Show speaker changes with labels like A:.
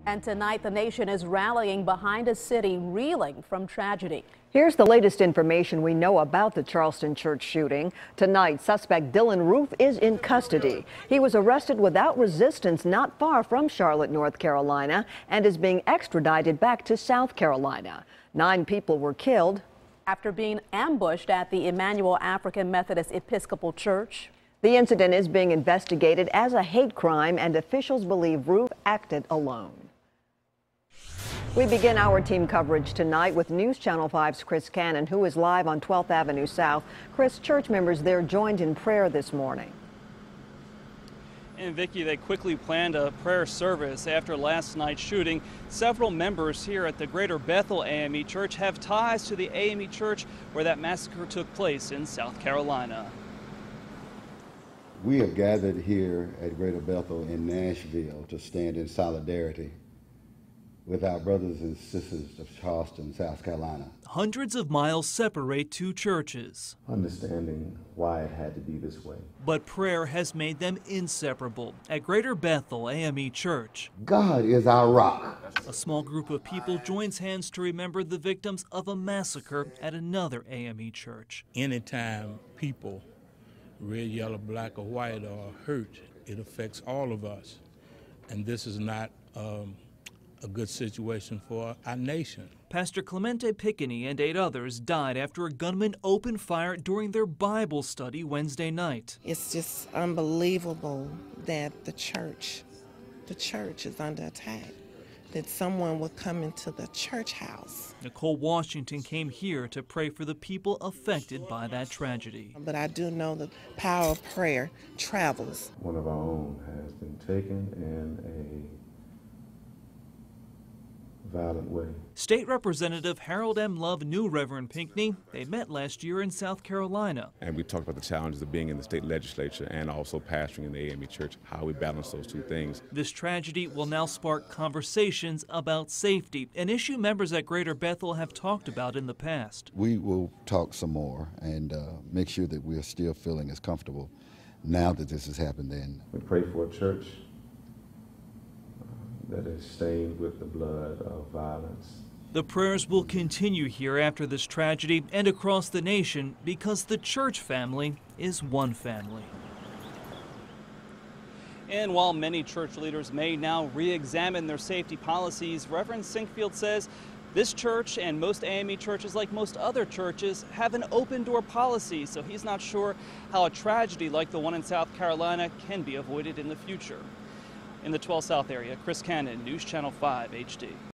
A: And tonight, the nation is rallying behind a city reeling from tragedy.
B: Here's the latest information we know about the Charleston church shooting. Tonight, suspect Dylan Roof is in custody. He was arrested without resistance not far from Charlotte, North Carolina, and is being extradited back to South Carolina. 9 people were killed
A: after being ambushed at the Emmanuel African Methodist Episcopal Church.
B: The incident is being investigated as a hate crime, and officials believe Roof acted alone. We begin our team coverage tonight with News Channel 5's Chris Cannon, who is live on 12th Avenue South. Chris, church members there joined in prayer this morning.
C: And Vicki, they quickly planned a prayer service after last night's shooting. Several members here at the Greater Bethel AME Church have ties to the AME Church where that massacre took place in South Carolina.
D: We have gathered here at Greater Bethel in Nashville to stand in solidarity with our brothers and sisters of Charleston, South Carolina.
E: Hundreds of miles separate two churches.
F: Understanding why it had to be this way.
E: But prayer has made them inseparable at Greater Bethel AME Church.
D: God is our rock.
E: A small group of people joins hands to remember the victims of a massacre at another AME church.
G: Anytime people, red, yellow, black, or white, are hurt, it affects all of us. And this is not a good situation for our nation.
E: Pastor Clemente Pickney and 8 others died after a gunman opened fire during their Bible study Wednesday night.
H: It's just unbelievable that the church is under attack, that someone would come into the church house.
E: Nicole Washington came here to pray for the people affected by that tragedy.
H: But I do know the power of prayer travels.
F: One of our own has been taken in a violent way.
E: State Representative Harold M. Love knew Reverend Pinkney. They met last year in South Carolina.
I: And we talked about the challenges of being in the state legislature and also pastoring in the AME Church, how we balance those two things.
E: This tragedy will now spark conversations about safety, an issue members at Greater Bethel have talked about in the past.
D: We will talk some more and make sure that we're still feeling as comfortable now that this has happened then.
F: We pray for a church that is stained with the blood of violence.
E: The prayers will continue here after this tragedy and across the nation because the church family is one family.
C: And while many church leaders may now re-examine their safety policies, Reverend Sinkfield says this church and most AME churches, like most other churches, have an open door policy, so he's not sure how a tragedy like the one in South Carolina can be avoided in the future. In the 12 South area, Chris Cannon, News Channel 5 HD.